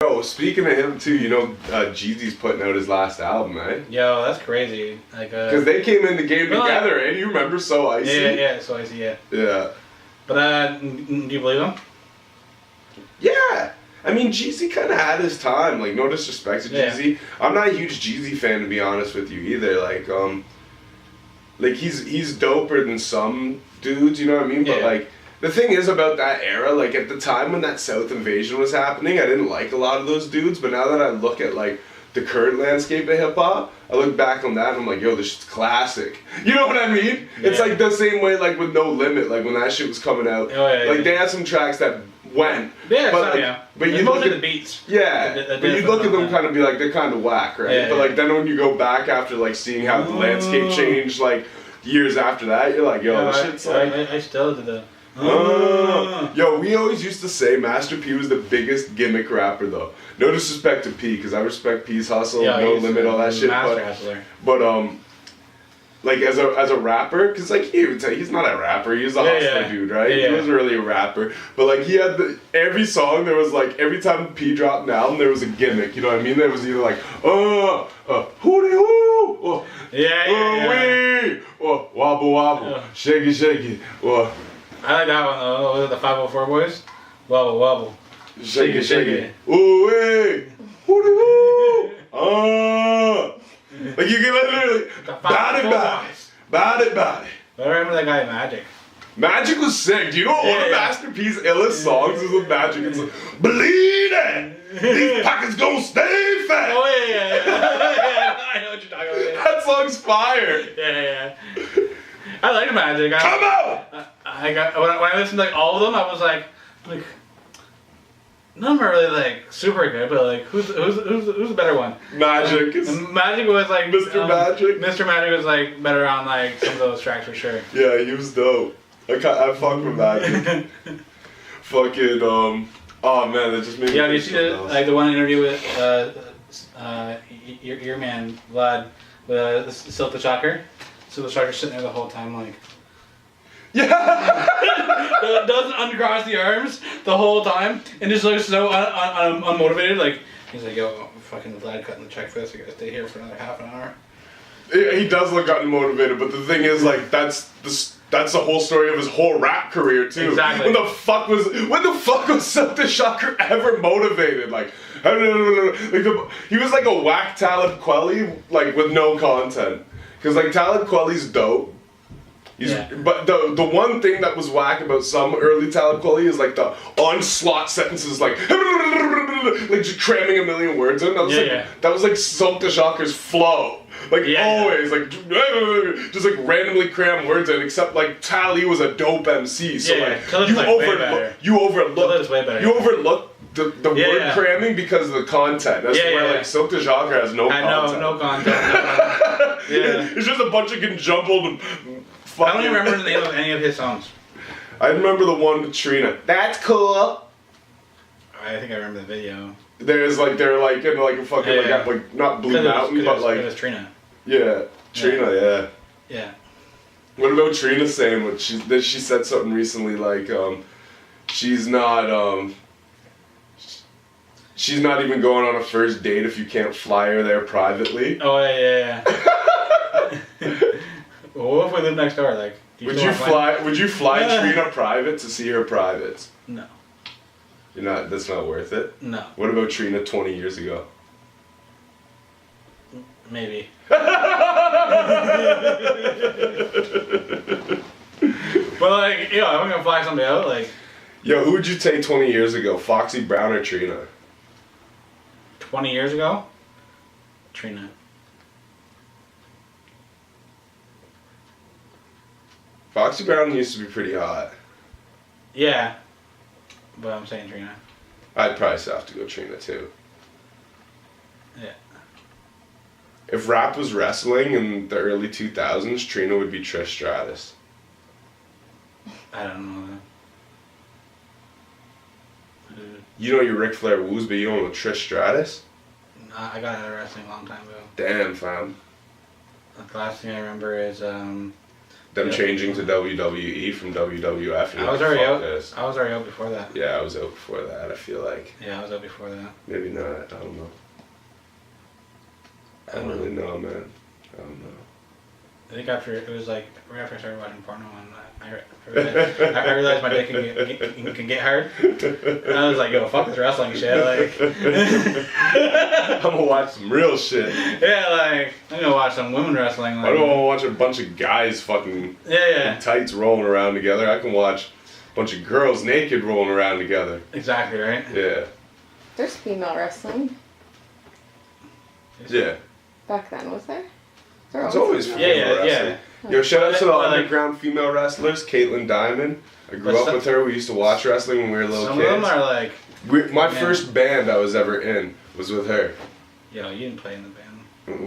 Oh, speaking of him too, you know, Jeezy's putting out his last album, eh? Yo, that's crazy. Like, because they came in the game together, eh? You remember So Icy? Yeah, So Icy, yeah. Yeah. But do you believe him? Yeah. I mean, Jeezy kind of had his time. Like, no disrespect to Jeezy. I'm not a huge Jeezy fan, to be honest with you, either. Like he's doper than some dudes, you know what I mean? But like, the thing is about that era, like at the time when that South invasion was happening, I didn't like a lot of those dudes. But now that I look at like the current landscape of hip hop, I look back on that and I'm like, yo, this shit's classic. You know what I mean? Yeah. It's like the same way like with No Limit, like when that shit was coming out. Oh, yeah, like they had some tracks that went. Yeah, but you look at the beats. Yeah, but you look at them kind of be like, they're kind of whack, right? Yeah, but like then when you go back after like seeing how the landscape changed, like years after that, you're like, yo, this shit's like. I still did that. Yo, we always used to say Master P was the biggest gimmick rapper though. No disrespect to P, because I respect P's hustle, No Limit, all that shit. But like as a rapper, because like he's not a rapper, he's a hustler dude, right? He wasn't really a rapper, but like he had every song there was like every time P dropped an album there was a gimmick. You know what I mean? There was either like hootie hoo, wee, wobble wobble, shaky shaky, I like that one though. Was it the 504 Boys? Wobble wobble. Shake it. Ooh wee. Hootie hoo. Like you can literally bout it. I remember that guy Magic. Magic was sick. Do you know one of Master P's illest songs is with Magic? It's like, believe it! These pockets gon' stay fat! Oh yeah. I know what you're talking about. That song's fire. Yeah. I like Magic. Come out! When I listened to like all of them, I was like, none of them are really like super good, but like who's the better one? Magic. Magic was like Mr. Magic. Mr. Magic was like better on like some of those tracks for sure. Yeah, he was dope. I fuck with Magic. Fucking oh man, that just made me. Yeah, did you see the one interview with your man Vlad with Silk the Shocker? Silk the Shocker sitting there the whole time like. Yeah. Doesn't uncross the arms the whole time and just looks so unmotivated. Like he's like, yo, fucking Vlad cutting the check for this. I gotta stay here for another half an hour. He does look unmotivated, but the thing is, like, that's the whole story of his whole rap career too. Exactly. When the fuck was Silk the Shocker ever motivated? Like, he was like a whack Talib Kweli, like with no content. Cause like Talib Kweli's dope. But the one thing that was whack about some early Talib Kweli is like the onslaught sentences, like just cramming a million words in. That was like Silk the Shocker's flow. Like always, like just like randomly cram words in. Except like Tally was a dope MC, so you overlook the word cramming because of the content. That's where like Silk the Shocker has no content. No content. It's just a bunch of conjumbled. I don't even remember the name of any of his songs. I remember the one with Trina. That's cool. I think I remember the video. They're like in like a fucking like not Blue Mountain, but like it was Trina. Yeah, Trina. Yeah. What about Trina saying what she said something recently like she's not even going on a first date if you can't fly her there privately. Oh yeah. Well, what if we live next door? Like, would you fly Trina private to see her privates? No. That's not worth it? No. What about Trina 20 years ago? Maybe. But like, I'm gonna fly somebody out, like. Yo, who would you take 20 years ago? Foxy Brown or Trina? 20 years ago? Trina. Foxy Brown used to be pretty hot. Yeah. But I'm saying Trina. I'd probably still have to go Trina too. Yeah. If rap was wrestling in the early 2000s, Trina would be Trish Stratus. I don't know that. You know your Ric Flair woos, but you don't know Trish Stratus? Nah, I got out of wrestling a long time ago. Damn, fam. The last thing I remember is them changing to WWE from WWF. I was already out. I was already out before that. Yeah, I was out before that. I feel like. Yeah, I was out before that. Maybe not. I don't know. I don't really know, man. I don't know. I think after it was like right after I started watching porno, and I realized my dick can get hard. And I was like, yo, fuck this wrestling shit. Like, I'm gonna watch some real shit. Yeah, like I'm gonna watch some women wrestling. Like, I don't want to watch a bunch of guys fucking in tights rolling around together. I can watch a bunch of girls naked rolling around together. Exactly right. Yeah. There's female wrestling. Yeah. Back then, was there? It's always female wrestling. Yo, shout out to the underground female wrestlers, Caitlin Diamond. I grew up with her. We used to watch wrestling when we were little kids. Some of them are like... My first band I was ever in was with her. Yo, you didn't play in the band.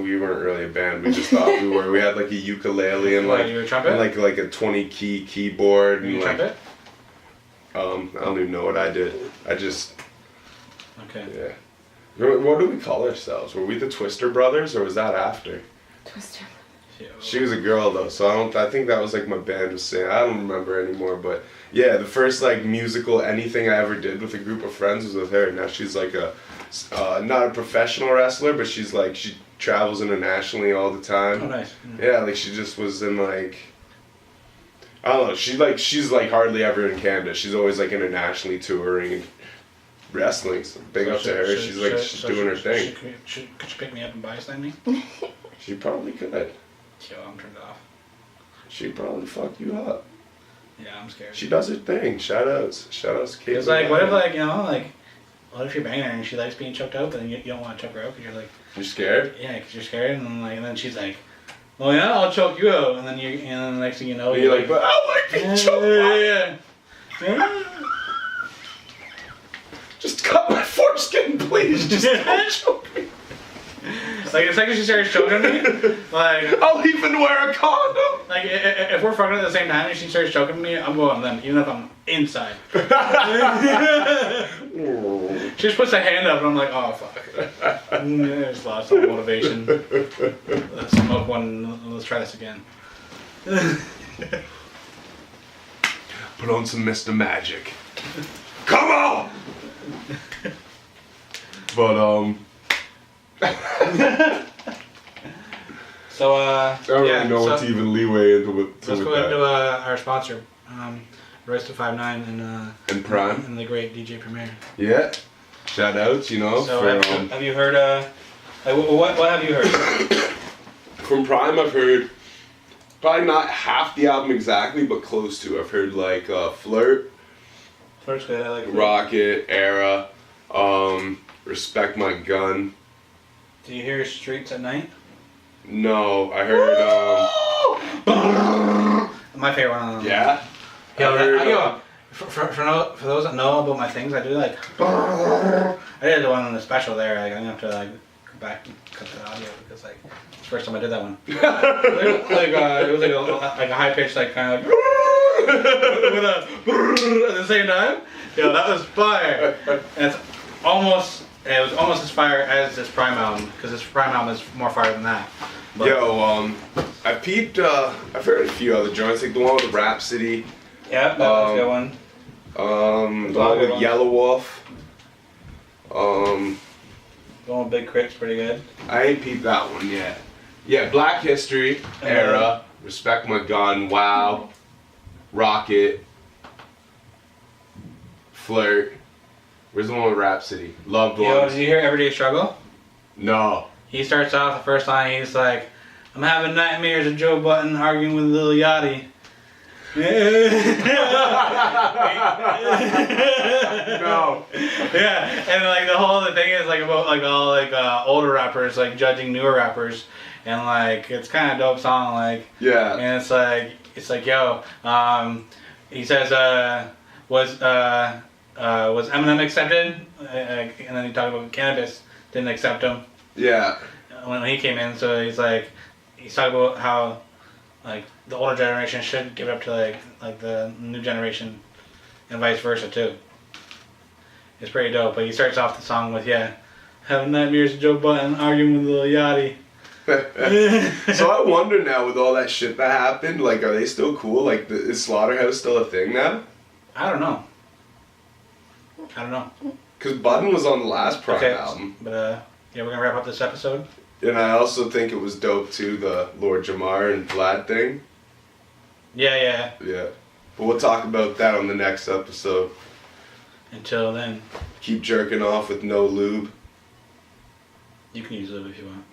We weren't really a band. We just thought we were. We had like a ukulele and like, you were a trumpet? And like a 20-key keyboard. Were you and trumpet? I don't even know what I did. I just... Okay. Yeah. What do we call ourselves? Were we the Twister Brothers or was that after? Twister. She was a girl though, so I think that was like my band was saying. I don't remember anymore, but yeah, the first like musical anything I ever did with a group of friends was with her. Now she's like a not a professional wrestler, but she travels internationally all the time. Oh, nice. Yeah, like she just was in like, I don't know. She's like hardly ever in Canada. She's always like internationally touring and wrestling. So big up to her. She's doing her thing. Could you pick me up and buy something? She probably could. Yo, I'm turned off. She'd probably fuck you up. Yeah, I'm scared. She does her thing. Shout outs to Caitlin. It's like, what if what if you're banging her and she likes being choked out, then you don't want to choke her out because you're like... You're scared? Yeah, because you're scared, and then she's like, well, yeah, I'll choke you out, and then the next thing you know... You're like, but I like being choked out. Yeah. Just cut my foreskin, please. Just don't choke me. Like, the second she starts choking me, like... I'll even wear a condom. Like, if we're fucking at the same time and she starts choking me, I'm going then, even if I'm inside. She just puts a hand up and I'm like, oh, fuck. I just lost all motivation. Let's smoke one, let's try this again. Put on some Mr. Magic. Come on! But, So, I don't really know what to even leeway into with let's go into our sponsor, Royce to 5'9" and Prime. And the great DJ Premier. Yeah. Shout outs, you know. So, have you heard, what have you heard? From Prime, I've heard probably not half the album exactly, but close to. I've heard like Flirt. Flirt's good, I like Flirt. Rocket, Era, Respect My Gun. Do you hear Streets at Night? No, I heard my favorite one. Yeah? For those that know about my things, I do like I did the one on the special there, like I'm gonna have to like go back and cut the audio because like it's the first time I did that one. It was like a high pitched like kind of like with a at the same time. Yo, that was fire. And it was almost as fire as this Prime album, because this Prime album is more fire than that. But yo, I peeped, I've heard a few other joints, like the one with Rhapsody. Yeah, that was a good one. The one with Yellow Wolf. The one with Big Crit's pretty good. I ain't peeped that one yet. Yeah, Black History, Era, Respect My Gun, Wow, Rocket, Flirt. Where's the one with Rhapsody? Loved Ones. Yo, did you hear Everyday Struggle? No. He starts off the first line, he's like, I'm having nightmares of Joe Button arguing with Lil Yachty. No. Yeah, and like the whole thing is like about like all like older rappers like judging newer rappers, and like it's kind of dope song like. Yeah. And it's like yo, he says was Eminem accepted? And then he talked about cannabis didn't accept him. Yeah. When he came in, so he's talking about how like the older generation should give it up to like the new generation, and vice versa too. It's pretty dope. But he starts off the song with having nightmares of Joe Button arguing with Lil Yachty. So I wonder now with all that shit that happened, like, are they still cool? Like, is Slaughterhouse still a thing now? I don't know. Because Budden was on the last Prime album. But yeah, we're gonna wrap up this episode. And I also think it was dope too, the Lord Jamar and Vlad thing. Yeah. Yeah. But we'll talk about that on the next episode. Until then, Keep jerking off with no lube. you can use lube if you want.